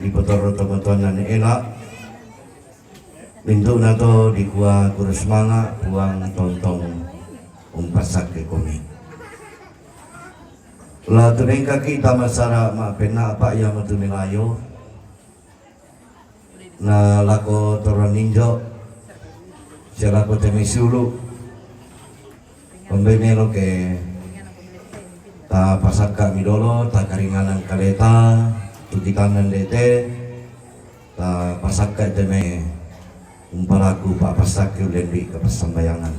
Dipotoro teman-teman elak pintu nato di kuah kurus manga buang tontong umpasak ke komi la tuning kaki tamasara ma pena apa yang matumilayo na lako toron ninjo siya ko temisulu pembemelo ke ta pasaka midolo ta karinganan kaleta tutikanan dete ta pasaka deme umpalaku pak pasaka ulendi ke pesambayangan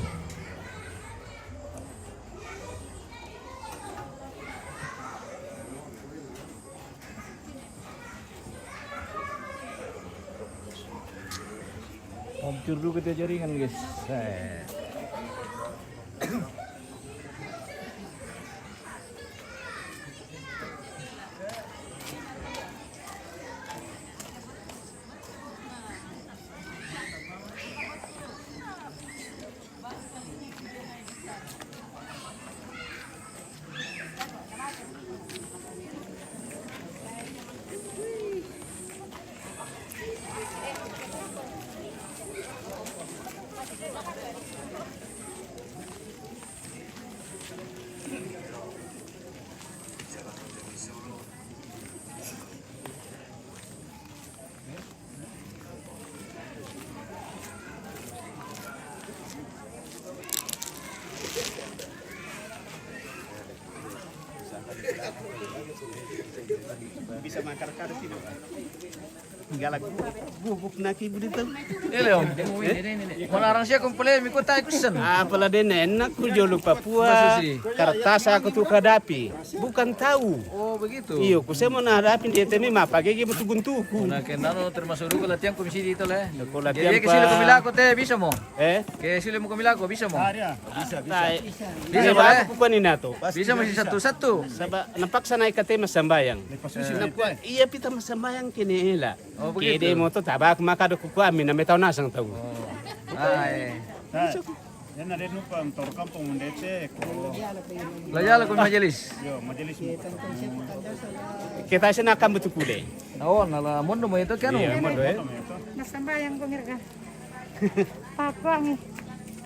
hancur dulu kita jaringan guys. Bisa makar-kar sini Pak. Galak bubuk naki begitu. Ele Melarang siya kung pala may kutay kusan. Pala din enak ku jolo Papua. Kertas aku tuh hadapi. Bukan tahu. Oh begitu. Iyo, ku saya mau hadapin dia temi mah pakai gitu tugun-tugun. Nah kenano termasuk dulu latihan komisi dito le. Ko latihan Jadi kesila kumilako te bisa mo. Kesila mo kumilako bisa mo. Bisa. Bisa ba? Aku kuanin nato. Bisa mo si satu-satu. Saba napaksa na ikate masambayang. Iya pita masambayang kini ela. Oh begitu. Kede mo to tabak makado ku amin na metaw nasang tahu. Ay. Yan na rin pa ang Toro Kampung Mundete. Layala ko majelis. Yo, majelis mo. Kita siya nakambutukule. Oo, nala mundo mo ito kano. Iya, mo do Nasambayang ko mirga. Pakuang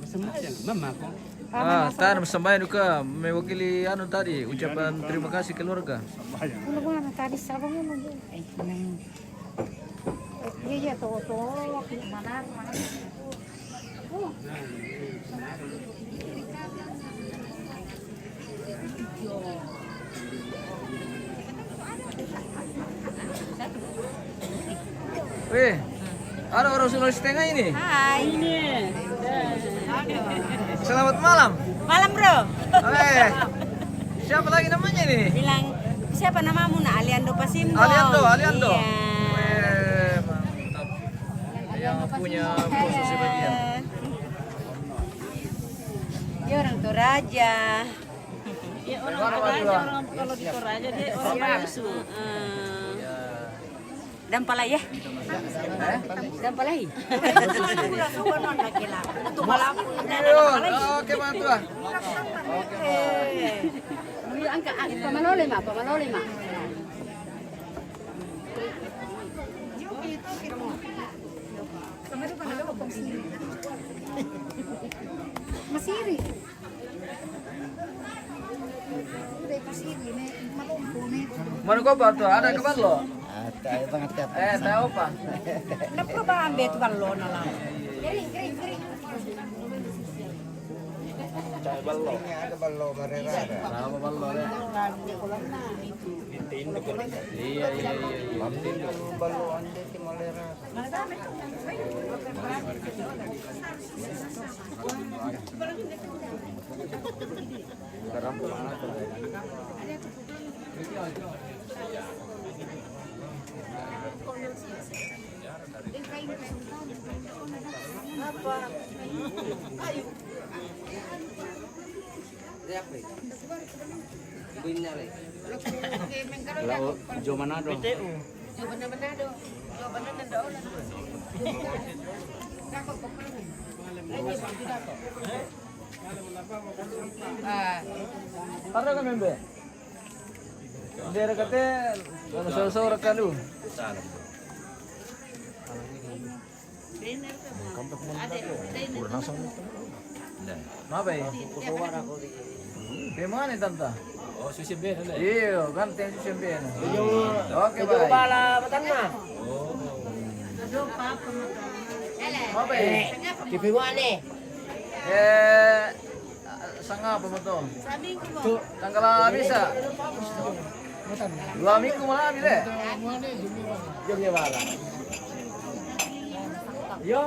Masambayang, mama ko. Tan sambayan ka. May wakili ano tadi, ucapan terima kasih keluarga. Ano ba na tadi sabang mo mo. Ay nang. Iya to manar. Weh, ada orang Sulawesi Tengah ini. Hai. Selamat malam. Malam, Bro. Siapa lagi namanya ini? Bilang siapa namamu? Nak Aliando Pasimbo. Aliando. Iya. Weh, mantap. Yang punya khusus bagian. Dia orang Toraja. Ya orang Toraja, Kalau di Toraja dia orang Bangsu. Dampalay ya? Dampalay. Oke, bantu. Pamalole ma. Masiri. Mana kau bantu? Ada kabar lo? Tayo banget ka. Tahu apa? Napro ba ang beto ballo na lang? Kiri. Ada ballo marera. Apa ballo ya? Iya. Ballo ande ti malera. Jo Manado. Para ka member? Dere kate ano sa kalu. Apa ya? Bagaimana tante? Oh, susi ben. Iya, ganteng susi ben. Oke, baik. Apa ya? Sanga apa betul? Tanggal bisa. 2 minggu malah bisa. Yo.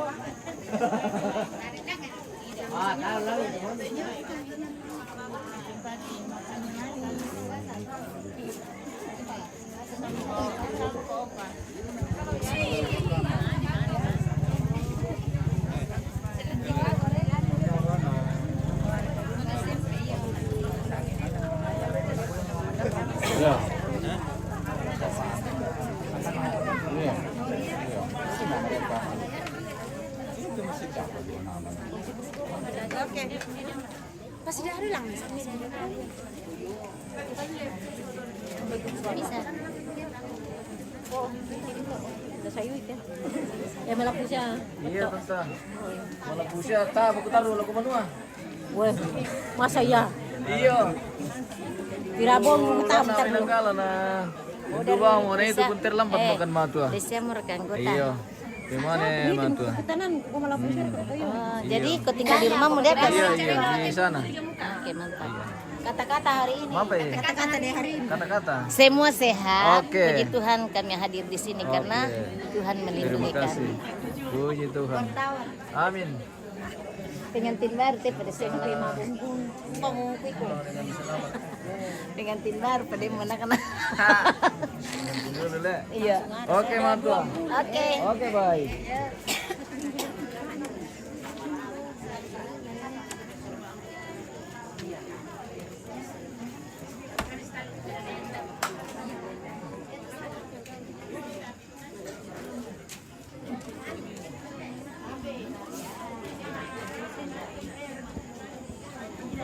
Masih dari lang. Bisa. Oh, ada sayo itu. Ya malapu siya. Iya, tante. Malapu siya. Aku taruh lagu manua. Weh, masa ya? Iya. Tirabong mo Karena pinanggala na. Dua mo na itu pun terlambat makan matua. Desember kan kota. Iya. Gimana matua? Ketanan ko malapu siya. Jadi kau tinggal di rumah mau lihat Iya, di sana. Oke, mantap. Kata-kata hari ini. Apa ya? Kata-kata deh hari ini. Kata-kata. Semua sehat. Oke. Puji Tuhan kami hadir di sini karena Tuhan melindungi Terima kami. kasih. Puji Tuhan. Amin. Pengantin baru teh pada siang kau mau bumbung. Pengukui ko. Pengantin baru pada mana kena. Dulu Le. Iya. Oke, matua. Oke. Oke, baik.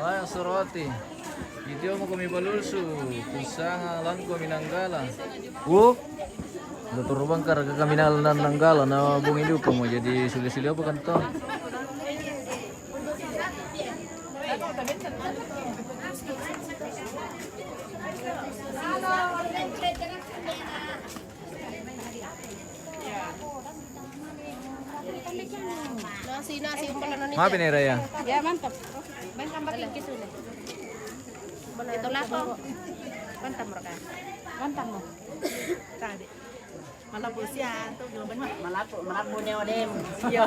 Ay, soroti. Video mo kami balulsu. Kusanga lang ko minanggala. Turubang ka kami nanggala na bungin ko mo jadi suli-suli apa kan to? Nasi Maafin ya Raya. Ya mantap. Main tambahin kisu deh. Itu lapo. Mantap mereka. Mantap mo. Tadi. Malapo siya. Malapo niya odem. Iya.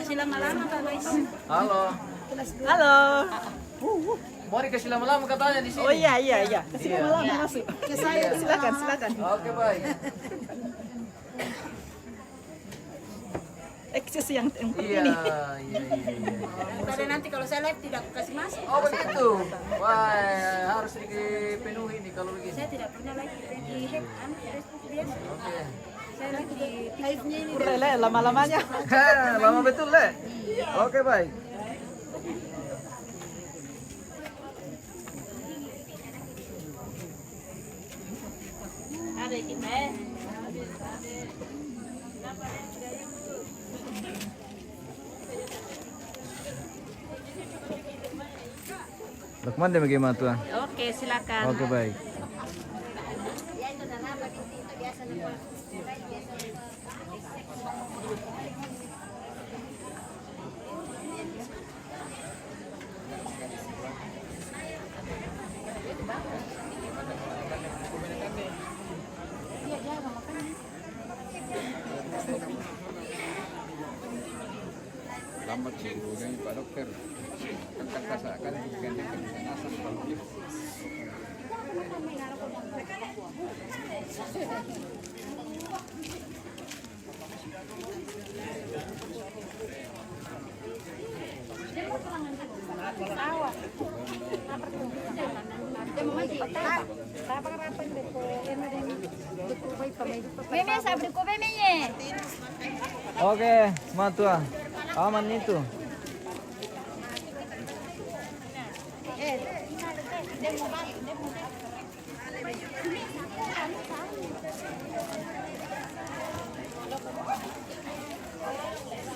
Sila malama ka guys. Halo. Halo. Mau dikasih lama-lama katanya di sini. Oh iya. Iya. Masuk. Ke saya, silakan. Oke, baik. Eksis yang Iya. Pada nanti kalau saya live tidak kasih masuk. Oh begitu. Wah, harus dipenuhi nih kalau begini. Saya tidak pernah live di Facebook biasa. Oke. Saya live di live-nya ini. Lele, lama-lamanya. Lama betul, Le. Oke, baik. Ada kita. Lukman deh bagaimana tuan? Oke, silakan. Oke, baik. Lambat sih, udah Pak Dokter. Kan rasakan ganti Meme sabi ko meme ye. Oke, matua. Aman itu.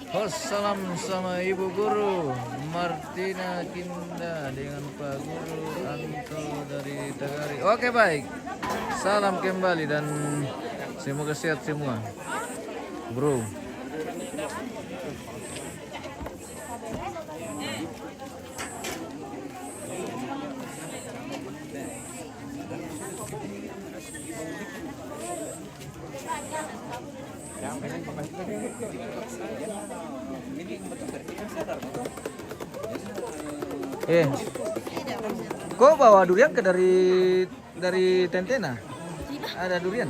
Salam sama Ibu Guru Martina Kinda dengan Pak Guru Anto dari Tagari. Oke baik. Salam kembali dan semoga sehat semua. Bro. Kok bawa durian ke dari Tentena? Ada durian?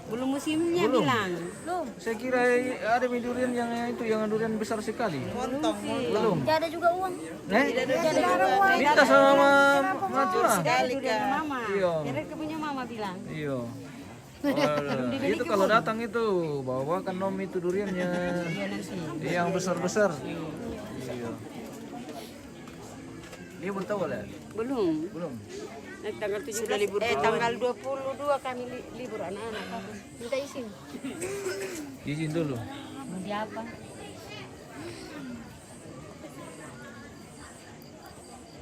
Belum musimnya Belum. bilang. Belum. Saya kira ada mie durian yang itu yang durian besar sekali. Belum. Tidak ada juga uang. Tidak ada uang. minta sama Matura. Durian mama. Iya. Mereka punya mama bilang. Iya. Itu kalau datang itu bawakan nom itu duriannya yang besar-besar. Iya. Iya belum tahu lah. Belum. Belum. Tanggal 17 libur. Tanggal 22 kami libur anak-anak. Minta izin. Izin dulu. Mau di apa?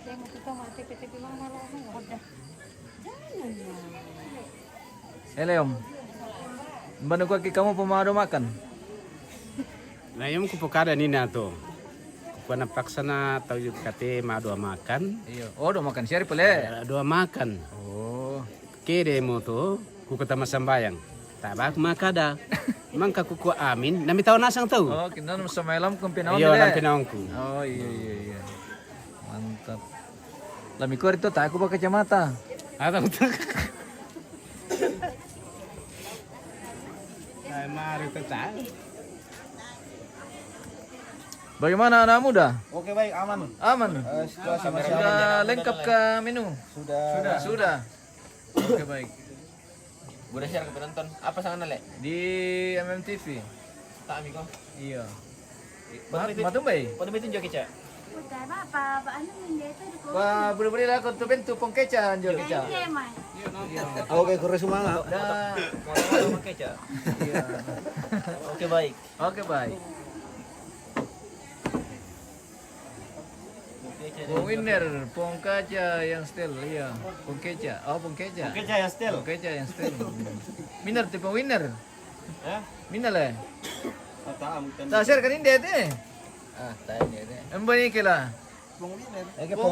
Saya mau kita mau TP mama lah. Udah. Leom. Mbak kaki kamu pemado makan. Nah, yang kupukada ni na to. Kupana paksana tau yuk kate mado makan. Iya. Oh, udah makan siapa pele? Doa makan. Oh. Kede mo to, kuku tama sambayang. Tabak makada. Mangka kuku amin, nami tahu nasang tahu. Oh, kita sama elam kumpinaon Iya, deh. lam pinaongku. Oh, iya. Mantap. Lamikor itu tak aku pakai kacamata. Atau Ay, mari to ta. Bagaimana anak muda? Oke baik, aman. Aman. Situasi masih aman. Sudah lengkap ke menu? Sudah. Oke, baik. Boleh share ke penonton. Apa sangan le? Di MMTV. Tak amiko. Iya. Matung bay. Pada betul joki cak. Bukan apa anu minta itu di Wah, beri lah kau tu bentuk pongkeca anjol keca. Mas. Oke, kurang semangat. Dah. Mau pakai cak. Iya. Oke baik. Oke, baik. Pong winner, pong kaca yang style, iya. Pong keca. Oh, pong keca. Oke, Jaya still. Pong keca yang style. Winner tipe winner. Ya? Winner lah. Taam kan. Tak share kan ini deh. Ah, tanya deh. Embani kila. Pong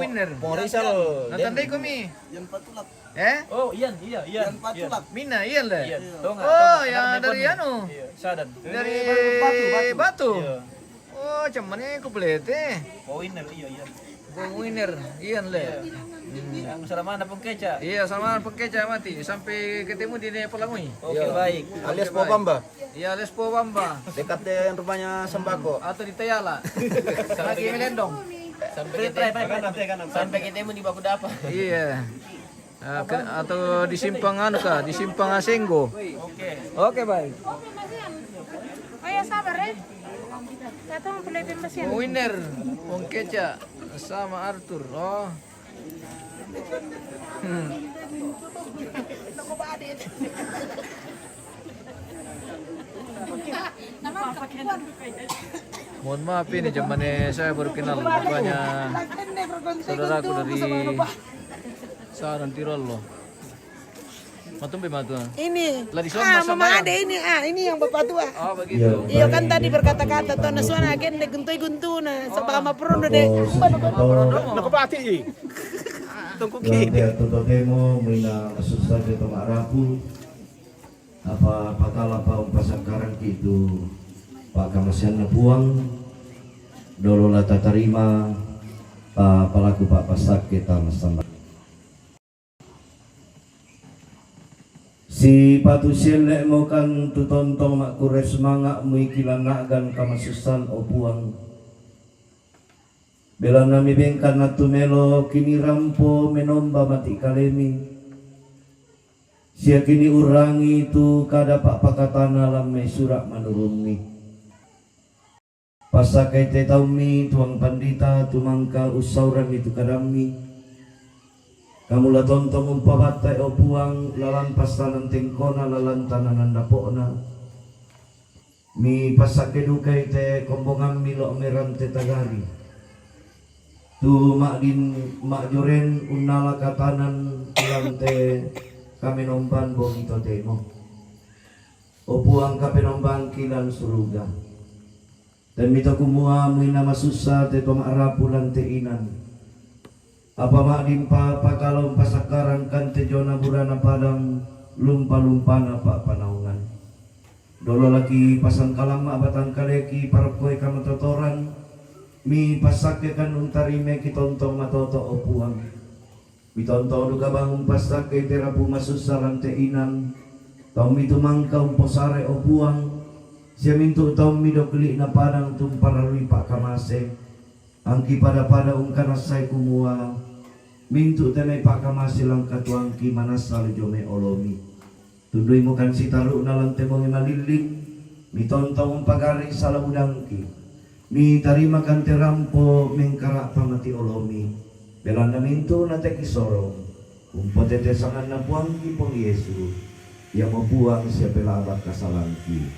winner. Pong Rizal. Natandai ko mi. Yan patulak. Eh? Oh, Ian. Yan patulak. Mina, iyan lah. Ian. Tahu nggak? Oh, yang dari anu. Iya, Sadan. Dari batu. Oh, cuman ini kupelete. Oh, winner iya. Pong winner, iyan lah. Yang selama mana pun keca. Iya, sama pekeca mati sampai ketemu di Pelangui. Oke baik. Alias Oke, baik. Popamba. Iya, alias Pobamba. Dekat dengan rumahnya Sembako. Atau di Tayala. Lagi melendong. Sampai ketemu di baku dapa. Iya. Atau di simpang anu kah? Di simpang Asenggo. Oke. Oke, baik. Oh ya sabar ya. Kata mau beli mesin. Winner, Pong Keca sama Arthur. Oh. Mohon maaf ini zaman saya baru kenal banyak saudaraku dari sana Tirol loh. Matum matu. Ini. Ladison Mama ada ini ini yang bapak tua. Oh begitu. Iya kan tadi berkata-kata tuh nasuana agen de guntui na sama perondo de. Nakapati. Tungku Kini kini. tutotemo mina susah de tomarapu. Apa pakala pa umpasangkaran gitu. Pak Kamasian na buang. Dolo la tatarima pa palaku Pak Pasak kita masamba. Si patusil lek mo kan tutontong mak kures mangak muikilan nagan kamasusan o buang. Bela nami bengkan na tumelo kini rampo menomba mati kalemi. Sia kini urangi tu kada pak pakatana lam surak manurungi. Pasakai te taumi tuang pandita tumangka usauran itu kadami. Kamu la tontong umpabatai o puang lalan pastanan tengkona lalan tananan dapokna. Mi pasake dukay te kombongan milo meran te tagari. Tu mak joren unala katanan ulang te kami nomban bogito temo. Opuang kapenomban kilan suruga. Dan mito kumua muina masusa te pamarapulan te inan. Apa mak dimpa pakalau pasakaran kan te jona burana padang lumpa-lumpana pak panaungan. Dolo lagi pasang kalama batang kaleki parapkoy kamatotoran mi pasake kan untarime kitontong matoto opuang. Mitonto duga bangun pasake terapu masusaran te inan. Tau mi tumangka umposare opuang. Siya mintu tau mi dokli na padang tumparalui pak kamase. Angki pada ungkanasay kumua. Mintu tenay pak kamase lang katuangki manasal jome olomi. Tunduy mo kan si taru na lang temong imaliling. Mitontong pagari sa labudangki. Mi tarima kan terampo mengkara pamati olomi. Belan na mintu na te kisorong. Kumpotete sangan na puangki pong Yesu. Yang mau buang siya pelabat kasalangki.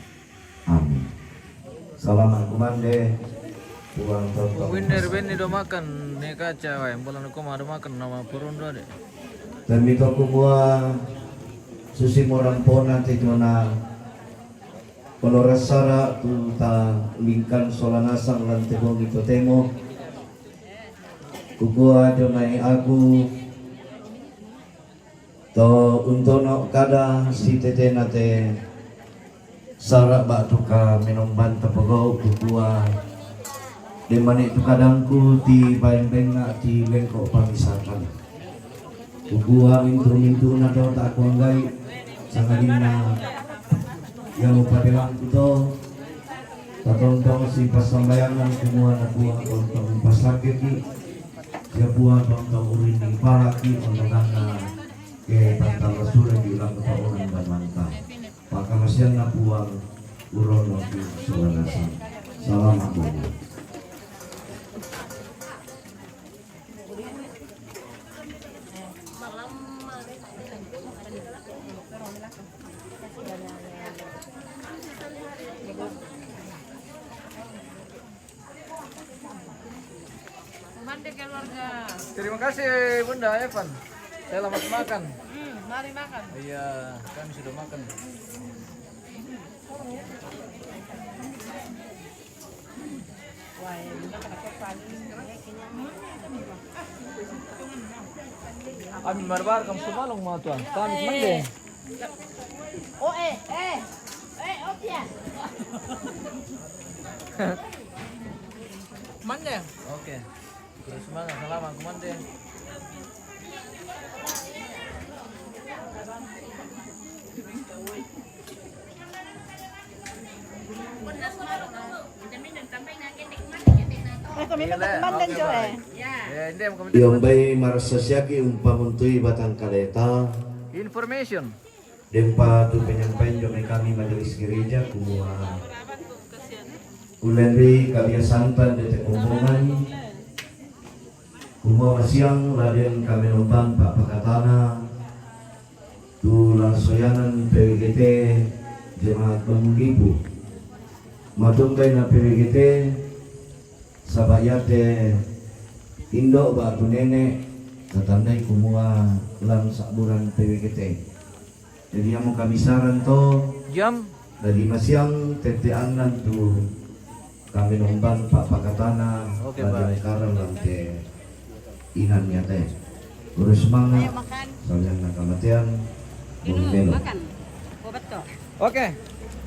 Amin. Salamat kumande. Puang tontong. Winner Benny do makan nih kaca, yang bulan aku mau makan nama Purundo deh. Dan mito kumua susi morampona te jona kolorasara tu ta lingkan solanasang lan tebong ito temo kukua jonai aku to untono kada si tete nate sara batuka minomban tapagaw kukua di mani tu kadangku ti bayang-benga ti lengko pamisakan kukua mintu na daw ta kuanggay sa kanina yang upadilang ito tatontong si pasambayangan kumuha na buha tontong pasakiti siya buha tontong urin ni paraki ondangan na ke pantang rasulah di ulang ketaunan dan manta pakamasyan na buang uron ng sulanasan. Salamat po. Terima kasih Bunda Evan. Selamat makan. Mari makan. Iya, kami sudah makan. Amin barbar kamu sumalong mga tuan. Kami mandi. Oh opya. Mandi. Oke. Terus semangat, selamat kumande. Yung bay marasasyaki pamuntuy batang kaleta. Information. Dempa tu penyampaian jomay kami majelis gereja kumuha. Ulenri kabiasaan dete kumbungan. Kumuha siang laden kami numpang pak pakatana. Tu langsoyanan PWGT jemaat pengibu. Matungkay na PWGT sabayate Indo batu nenek tatandai kumuha lang saburan PWGT. Jadi yang mau kami saran to Jam dari masiang teteanan tu kami numpang pak pakatana Oke, lajang baik. karang lante inannya teh urus semangat Makan. soalnya nakamatian bumelo. Makan. Obat kok. Oke,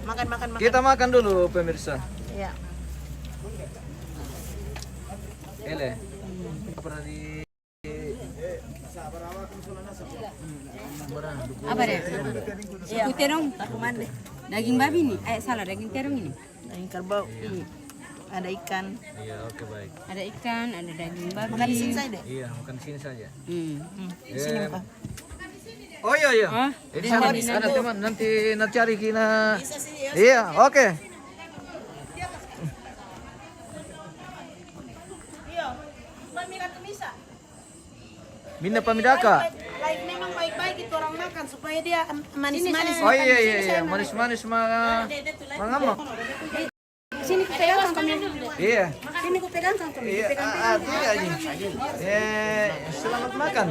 Makan. kita makan dulu pemirsa. Iya. Ele. Pernah di Apa deh? Suku terong, kumande. Daging babi nih, salah daging terong ini. Daging kerbau. Ada ikan. Iya, oke baik. Ada ikan, ada daging babi. Makan di sini saja. Iya, makan sini saja. Di sini apa? Oh iya. Oh, Di sana ada teman nanti cari kina. Iya, oke. Iya. Mami kata bisa. Minna pamidaka. Like memang baik-baik itu orang makan supaya dia manis-manis. Oh iya, manis-manis mangamak. Sini ku pegang kami. Iya. Sini ku pegang kami. Iya, tidak aja. Selamat makan.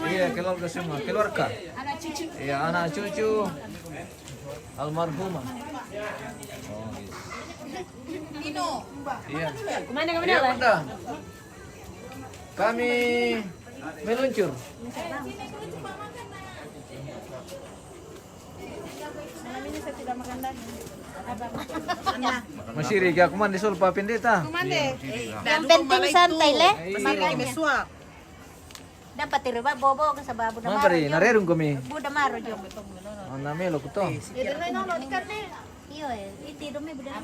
Iya, keluarga semua, keluarga. Anak cucu. Iya, anak cucu almarhumah. Oh, gitu. Iya. Kemana Iya, Bunda. Kami meluncur. Malam ini saya tidak makan daging. Masih riga kuman di Sulpa Pendeta. Yang penting santai le. Makanya suap. Dapat tiruba bobo ke sa babu na Mga pare, narerong kami. Buda maro jom. Ang namelo ko to. Ito na no, ikan ne. Iyo iti do me buda.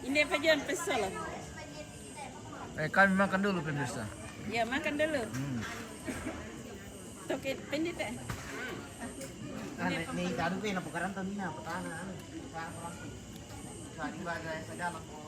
Ini apa jangan pesel. Kami makan dulu Pendeta. Ya makan dulu. Toket pendek. Nih kadu pe na pukaran to nina patana. Sa di bagay sa dalang ko.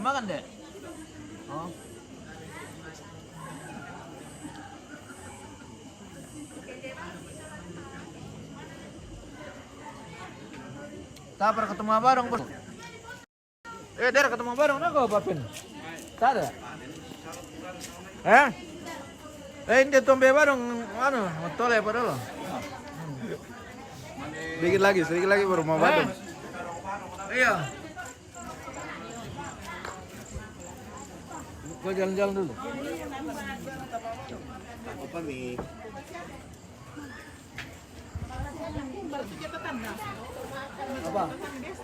Makan deh. Oh. Tapar ketemu bareng bos. Der ketemu bareng na ko Papin. Tada. Hindi tombe bareng ano, tole pa dulu. Sedikit lagi baru mau bareng. Iya. Gua jalan-jalan dulu. Ako pa mi. Apa?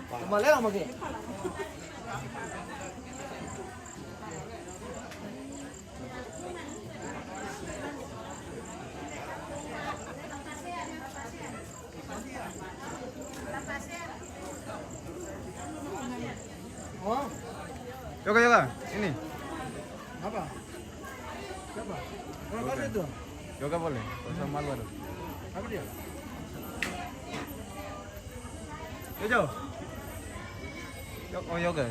Kembali lang magi. Yoga, ini. Apa? Siapa? Orang mana itu? Yoga boleh. Pasal malu ada. Apa dia? Yoga. Oh, yoga.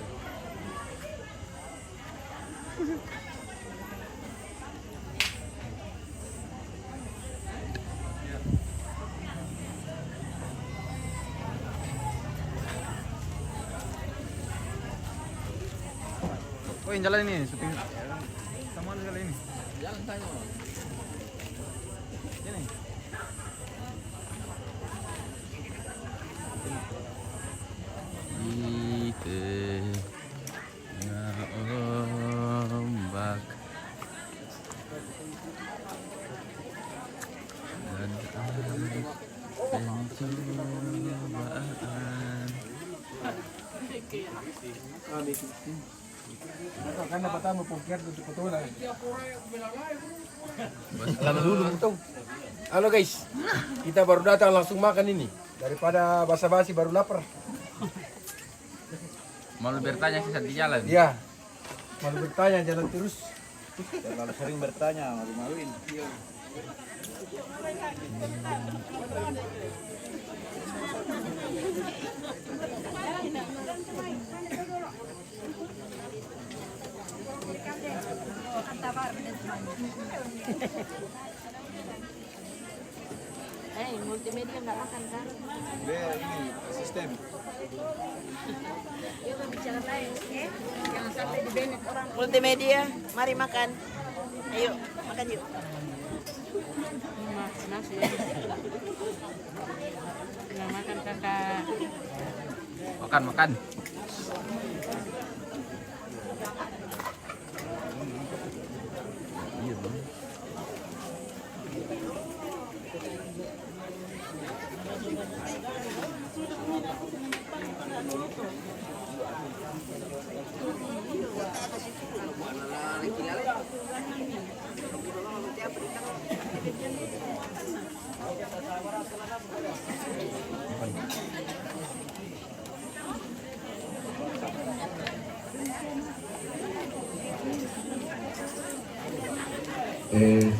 Oh, yang jalan ini, syuting sama sekali ini. Jalan tanya. Ini. Ombak dan Karena pertama poker untuk kebetulan. Lama dulu tuh. Halo guys, kita baru datang langsung makan ini. Daripada basa-basi baru lapar. Malu bertanya sih saat di jalan. Iya. Malu bertanya jalan terus. Terlalu sering bertanya, malu-maluin. Multimedia nggak makan kan? Ini sistem. Yuk bicara lain, jangan sampai di banned orang. Multimedia, mari makan. Ayo, makan yuk. Nasi ya. Nggak makan kakak. Makan. Iya, Bang.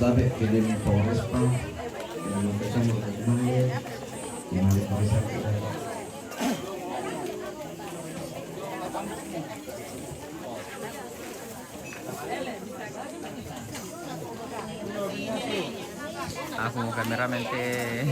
Tabe kirim Polres Pak, yang bersama dengan yang ada Polres. Aku mau kameramen teh.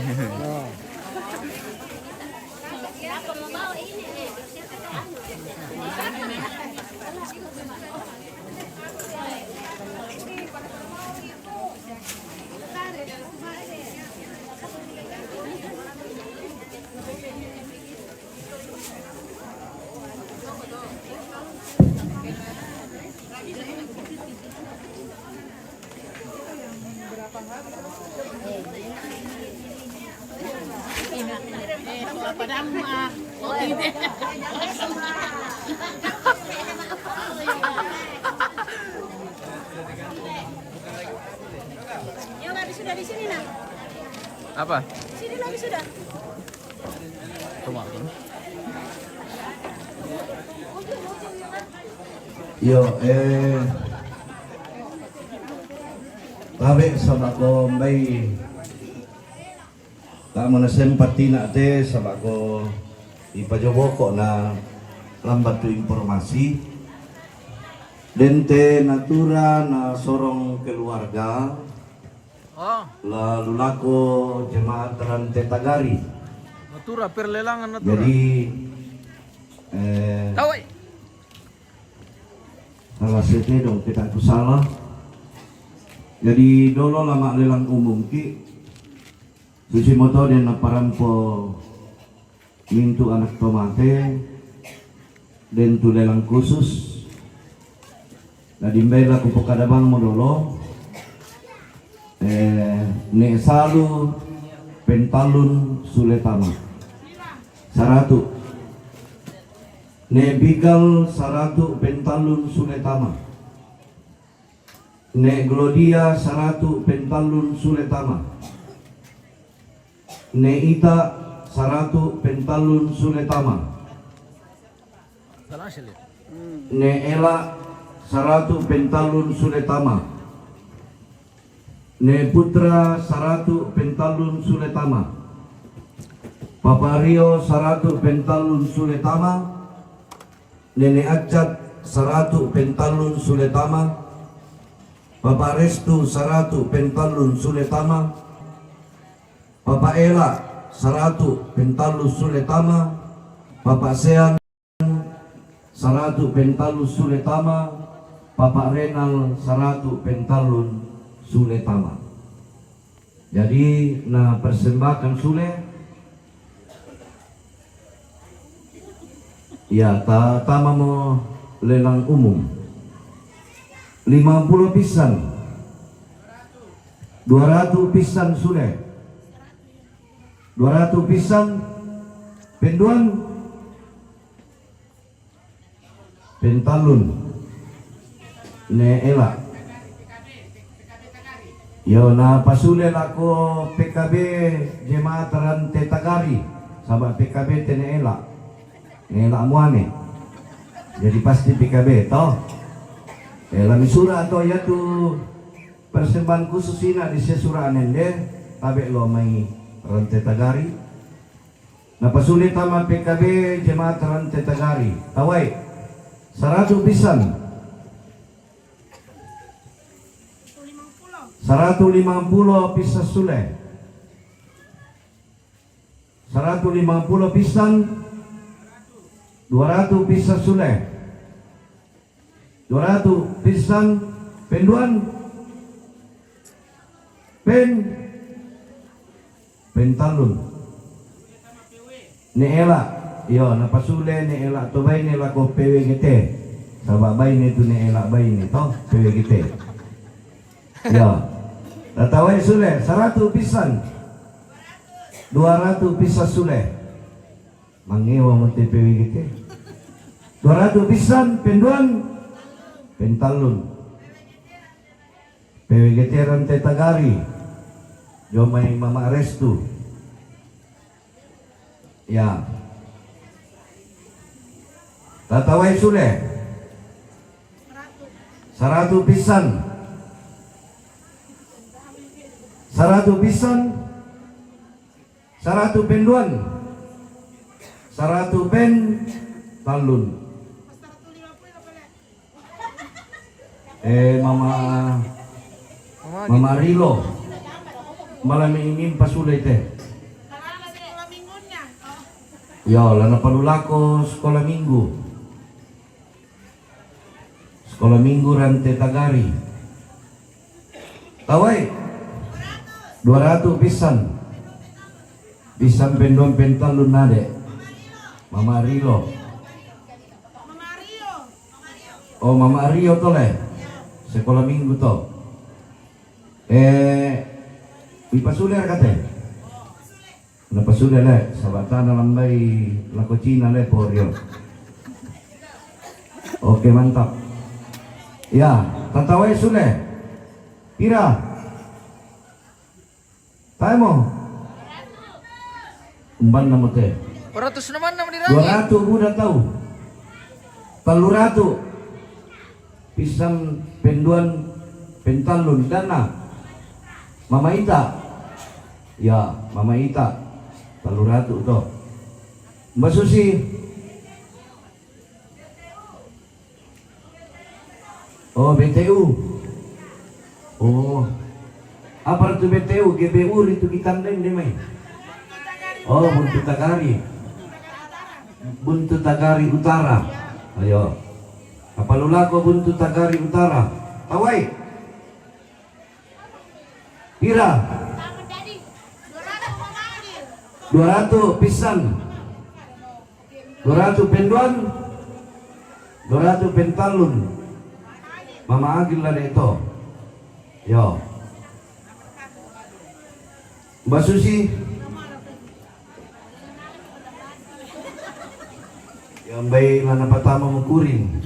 Yoga sudah di sini nak. Apa? Sini lagi sudah. Tunggu. Yo, tabe sama ko may tama na sempati na te sama ko ipajoboko na lambat tu informasi dente natura na sorong keluarga Oh, lalu lako jemaat Rante Tagari. natura perlelangan natura. Jadi Tawai. salah sete dong kita aku salah. Jadi dolo lama lelang umum ki susi moto dan naparampo mintu anak tomate dan tu lelang khusus. Nah dimbela ku pokadabang mo dolo. Ne salu pentalun suletama. Saratu. Ne bigal saratu pentalun suletama. Ne Glodia saratu pentalun suletama. Ne Ita saratu pentalun suletama. Salah sih. ne Ela Saratu Pentalun Suletama, ne Putra Saratu Pentalun Suletama, Papa Rio Saratu Pentalun Suletama, Nene Acat Saratu Pentalun Suletama, Papa Restu Saratu Pentalun Suletama, Papa Ela Saratu Pentalun Suletama, Papa Sean Saratu Pentalun Suletama, Papa Renal Saratu Pentalun Suletama. Jadi na persembahkan Sule ya tama mo lelang umum 50 pisan 200 pisan Sule 200 pisan penduan Pentalun ne Ela yo na pasulel ako PKB Jemaat Rante Tagari sama PKB tene Ela Ela muane jadi pasti PKB toh Ela misura atau ya tu persembahan khusus ina di sesura anende tabe lo mai Rante Tagari na pasulit sama PKB Jemaat Rante Tagari tawai 100 pisan 150 pisan Sule 150 pisan 200 pisan Sule 200 pisan penduan Pentalun ne Ela yo napasule ne Ela to bay ne la ko pewe gite sabab bay ne tu ne Ela bay ne to pewe gite yo tatawai Sule 100 pisan 200 pisan Sule mangewa mo te pewe gite 200 pisan penduan Pentalun pewe gite Rante Tagari yo may Mama Restu ya tatawai Sule 100 pisan 100 pisan 100 penduan 100 Pentalun Mama Rilo malam ingin pasulay teh ya lana palulako sekolah minggu Rante Tagari tawai 200 pisan penduan Pentalun nade Mama Rilo oh Mama Rio to le sekolah minggu to ipasuler kate napasuler le sabatana lambay la cocina le porio oke mantap ya tatawai Sule pira tayo mo umban na mo te 400 naman naman dirani 200 udah tahu 300 pisang penduan Pentalun dana Mama Ita ya Mama Ita 300 to Mbak Susi oh BTU oh apa itu BTU GBU itu kita di mai oh Buntu Tagari Utara ayo apa lulako Buntu Tagari Utara tawai pira 200 pisan 200 penduan 200 Pentalun Mama Agil lah itu yo Mbak Susi yang baik mana pertama menguring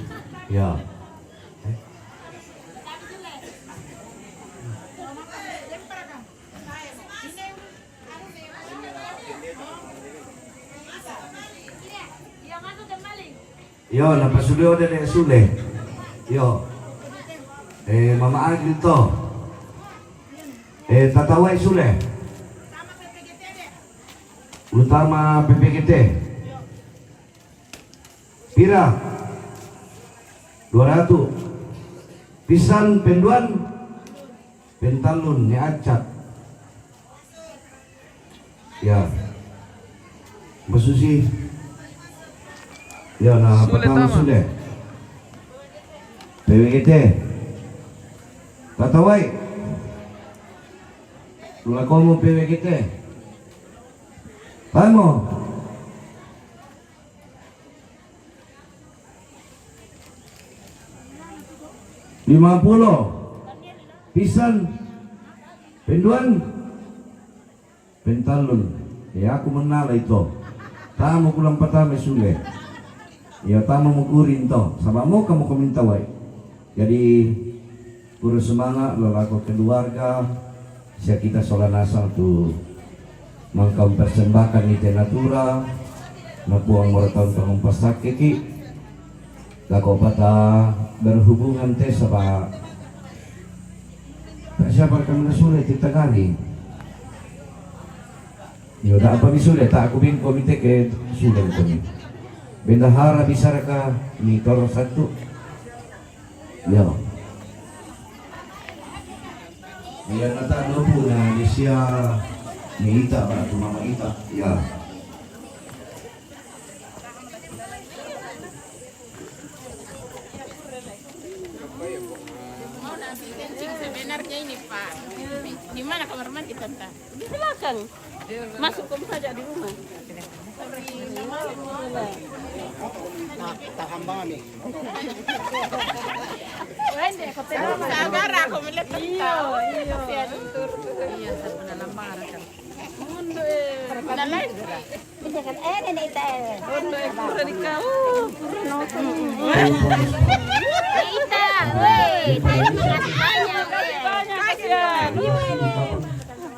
ya Yo, napasulo na na sule. Yo. Mama Agil to. Tataway sule. Utama PPKT. Pira. 200. Pisan penduan. Pentalun ni acak. Ya. Masusi. Ya, nah Sulit pertama tama. sudah. PWGT. Tataway. Lulako mo PWGT. Tamo. $50. Pisan. Penduan. Pentalun. Ya aku menala itu. Tamu kulang pertama sulit. Ya tamu mukurin to. Sama mau kamu kominta wai. Jadi pura semangat lelaku keluarga. Siya kita solanasa tu mangkam persembahkan ite natura. Nabuang moratang pangumpas sakiki. Lako pata berhubungan te sama siapa kami nasulit kita kali. Yo tak apa bisulit tak aku bin komite ke sulit kami. Bendahara bisa reka ni toro satu. Ya. Dia nata lopu na Malaysia ni ita ba tu mama ita. Ya. Mau nasi kencing sebenarnya ini Pak. Di mana kamar mandi Tante? Di belakang. Masuk saja di rumah. Sabar aku melihat kau. Iya, saya pernah lamar kan. Nenek itu. Kurang di kau. Ita, weh, banyak. Kasihan.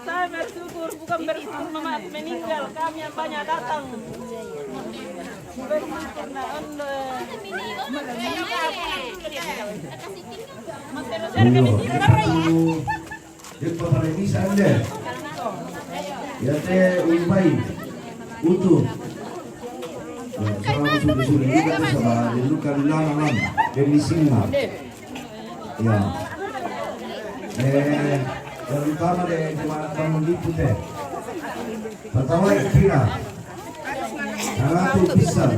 Saya bersyukur, bukan bersyukur mama meninggal, kami yang banyak datang. Jumpa pada bisa anda. Ya teh umpai utuh. Sama sudah juga sama dilukan lalang dari singa. Ya. Yang utama deh jemaat bangun liput deh. Pertama kira. 100 pisan.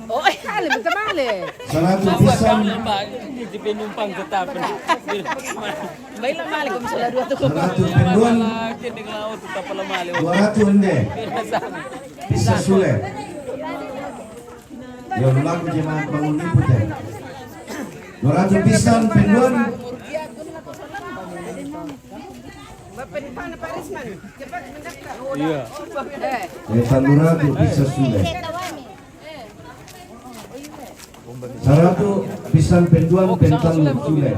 Oh, hal macam mana? 100 pisan. Di penumpang tetap. Baiklah malik kung sila dua tu. 100 penduan. 200 ende. Bisa sulit. Yang laku jemaat bangun liput deh. 200 pisan penduan. Iya. 100 bisa sulit. 100 pisan penduan pentalun sulit.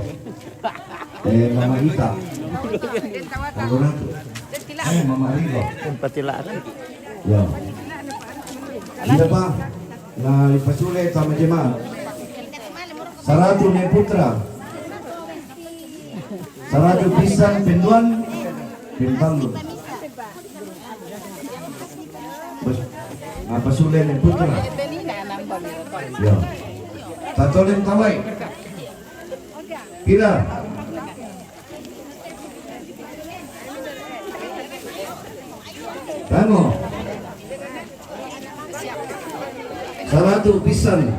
Mama Ita. 100. Mama Rigo. Patilaan. Ya. Tidak pak. Nah lipat sulit sama jemaat. 100 ne putra. 100 pisan penduan pentalun. Apa sulit ne putra? Ya. Tatolim tawai. Kira. Kamu. 100 pisan.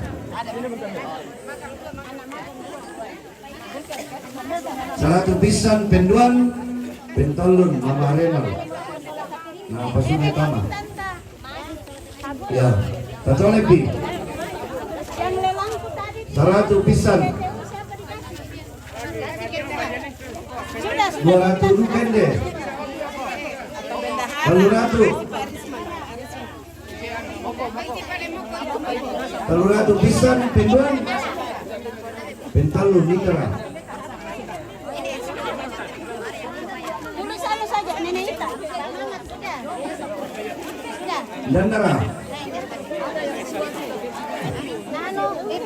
100 pisan penduan pentolun mama renal. Nah apa sulit tama? Ya. Tatolim pi. 100 pisan. 200 rupiah deh. 300 pisan penduan pentalun nikara. Urus anu saja Nenek Ita. Dan darah. Nano, itu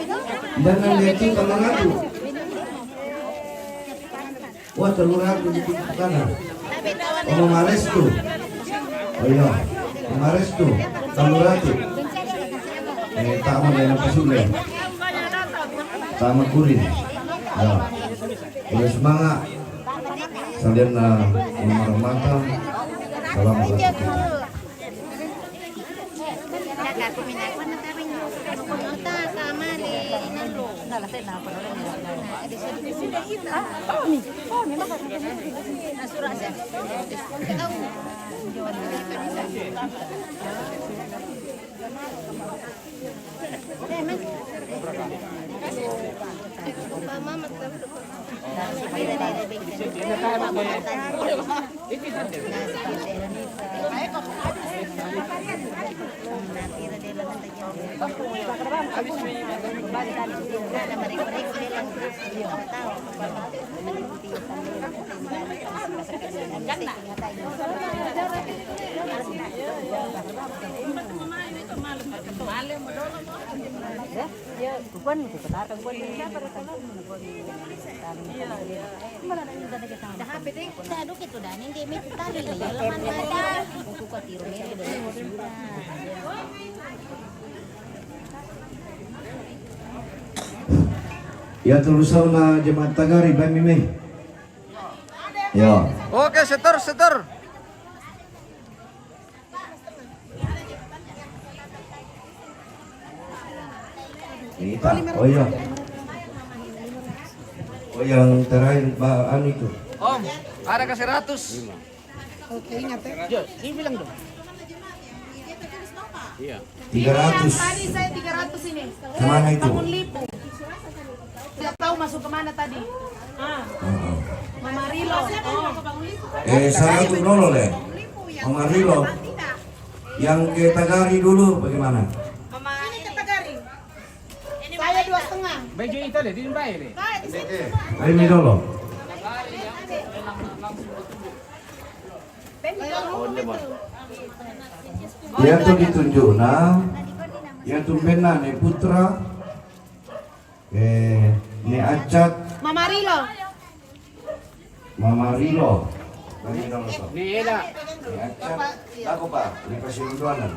Jangan itu telur aku. Wah telur aku di kanan. Mares tuh. Oh iya, Mares tuh telur aku. Tak mau dengan pesuleng. Sama kurin. Ya. Terus semangat. Kalian nomor mantap. Assalamualaikum. Ya terusan na jemaat Tagari Bay Mime. Ya. Oke, setor. Kita. Oh iya. Oh yang terakhir bahan itu. Om, ada kasih 100. Oke, ingat ya. Ini bilang dong. 300. Tadi saya 300 ini. Kemana itu? Bangun Lipu. Tidak tahu masuk kemana tadi. Mama Rilo. Saya tuh dulu deh. Mama Rilo. Yang ke Tagari dulu bagaimana? Mama ini ke Tagari. Saya 2,5. Baju itu deh, di Mbak ini. Ini dulu. Dia tuh ditunjuk nah. Dia tuh benar nih putra. Ini Acat. Mama Rilo. Mama Rilo. Bagi dong. Ini ada. Ini Acat. Aku Pak, ini kasih undangan.